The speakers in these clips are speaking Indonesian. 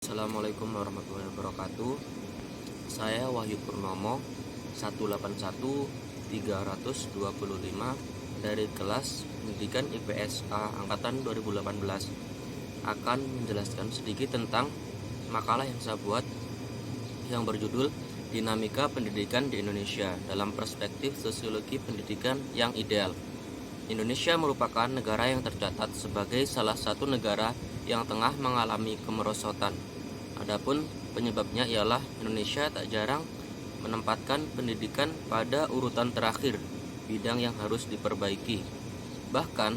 Assalamualaikum warahmatullahi wabarakatuh. Saya Wahyu Purnomo 181325 dari kelas Pendidikan IPS A angkatan 2018 akan menjelaskan sedikit tentang makalah yang saya buat yang berjudul Dinamika Pendidikan di Indonesia dalam Perspektif Sosiologi Pendidikan yang Ideal. Indonesia merupakan negara yang tercatat sebagai salah satu negara yang tengah mengalami kemerosotan. Adapun penyebabnya ialah Indonesia tak jarang menempatkan pendidikan pada urutan terakhir bidang yang harus diperbaiki. Bahkan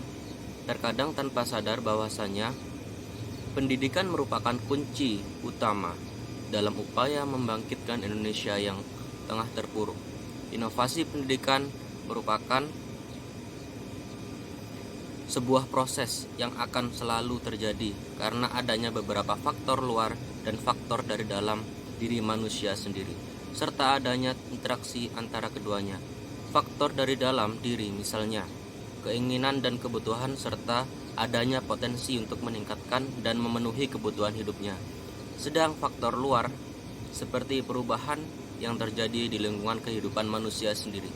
terkadang tanpa sadar bahwasanya pendidikan merupakan kunci utama dalam upaya membangkitkan Indonesia yang tengah terpuruk. Inovasi pendidikan merupakan sebuah proses yang akan selalu terjadi karena adanya beberapa faktor luar dan faktor dari dalam diri manusia sendiri, serta adanya interaksi antara keduanya. Faktor dari dalam diri misalnya keinginan dan kebutuhan serta adanya potensi untuk meningkatkan dan memenuhi kebutuhan hidupnya. Sedang faktor luar seperti perubahan yang terjadi di lingkungan kehidupan manusia sendiri.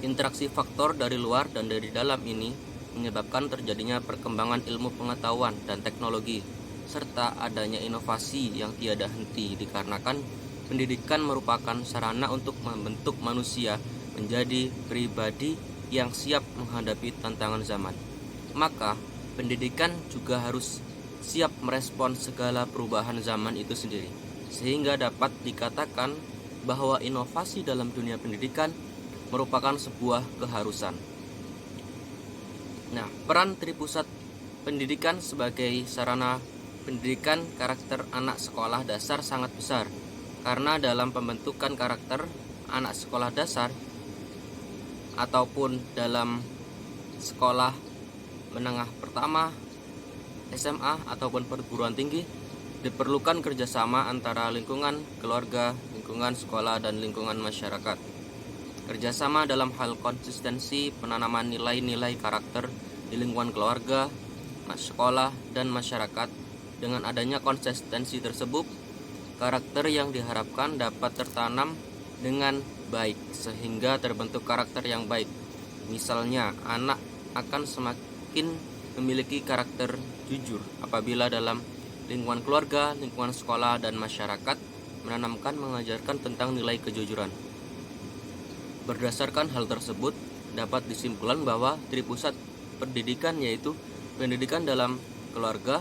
Interaksi faktor dari luar dan dari dalam ini menyebabkan terjadinya perkembangan ilmu pengetahuan dan teknologi, serta adanya inovasi yang tiada henti dikarenakan pendidikan merupakan sarana untuk membentuk manusia menjadi pribadi yang siap menghadapi tantangan zaman. Maka, pendidikan juga harus siap merespon segala perubahan zaman itu sendiri, sehingga dapat dikatakan bahwa inovasi dalam dunia pendidikan merupakan sebuah keharusan. Nah, peran Tripusat Pendidikan sebagai sarana pendidikan karakter anak sekolah dasar sangat besar, karena dalam pembentukan karakter anak sekolah dasar ataupun dalam sekolah menengah pertama, SMA ataupun perguruan tinggi diperlukan kerjasama antara lingkungan keluarga, lingkungan sekolah, dan lingkungan masyarakat. Kerjasama dalam hal konsistensi penanaman nilai-nilai karakter di lingkungan keluarga, sekolah, dan masyarakat. Dengan adanya konsistensi tersebut, karakter yang diharapkan dapat tertanam dengan baik sehingga terbentuk karakter yang baik. Misalnya, anak akan semakin memiliki karakter jujur apabila dalam lingkungan keluarga, lingkungan sekolah, dan masyarakat mengajarkan tentang nilai kejujuran. Berdasarkan hal tersebut, dapat disimpulkan bahwa Tripusat Pendidikan yaitu pendidikan dalam keluarga,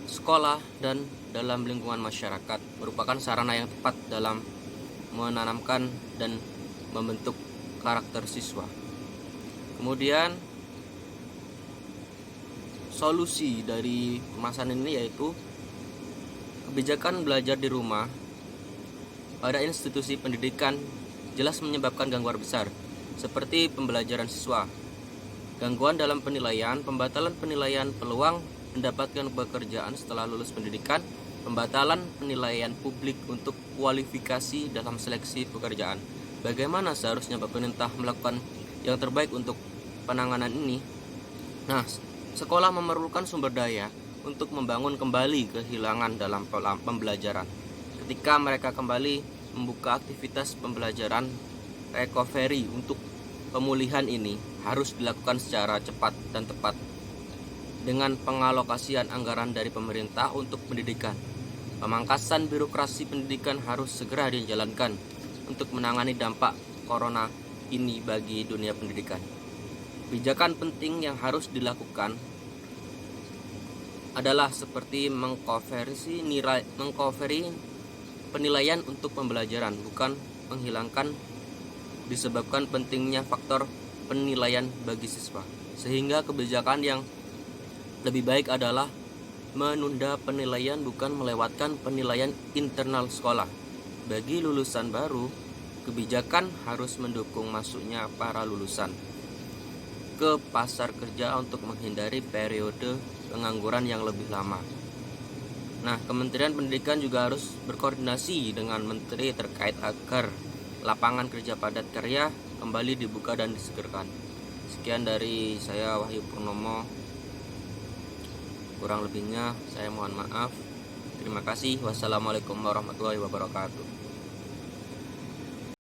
sekolah, dan dalam lingkungan masyarakat merupakan sarana yang tepat dalam menanamkan dan membentuk karakter siswa. Kemudian, solusi dari permasalahan ini yaitu kebijakan belajar di rumah pada institusi pendidikan jelas menyebabkan gangguan besar, seperti pembelajaran siswa, gangguan dalam penilaian, pembatalan penilaian peluang mendapatkan pekerjaan setelah lulus pendidikan, pembatalan penilaian publik untuk kualifikasi dalam seleksi pekerjaan. Bagaimana seharusnya pemerintah melakukan yang terbaik untuk penanganan ini? Nah, sekolah memerlukan sumber daya untuk membangun kembali kehilangan dalam pembelajaran. Ketika mereka kembali membuka aktivitas pembelajaran, recovery untuk pemulihan ini harus dilakukan secara cepat dan tepat dengan pengalokasian anggaran dari pemerintah untuk pendidikan. Pemangkasan birokrasi pendidikan harus segera dijalankan untuk menangani dampak corona ini bagi dunia pendidikan. Kebijakan penting yang harus dilakukan adalah seperti mengkonversi penilaian untuk pembelajaran, bukan menghilangkan disebabkan pentingnya faktor penilaian bagi siswa. Sehingga kebijakan yang lebih baik adalah menunda penilaian bukan melewatkan penilaian internal sekolah. Bagi lulusan baru, kebijakan harus mendukung masuknya para lulusan ke pasar kerja untuk menghindari periode pengangguran yang lebih lama. Nah, Kementerian Pendidikan juga harus berkoordinasi dengan menteri terkait agar lapangan kerja padat karya kembali dibuka dan disegerkan. Sekian dari saya, Wahyu Purnomo. Kurang lebihnya saya mohon maaf. Terima kasih. Wassalamualaikum warahmatullahi wabarakatuh.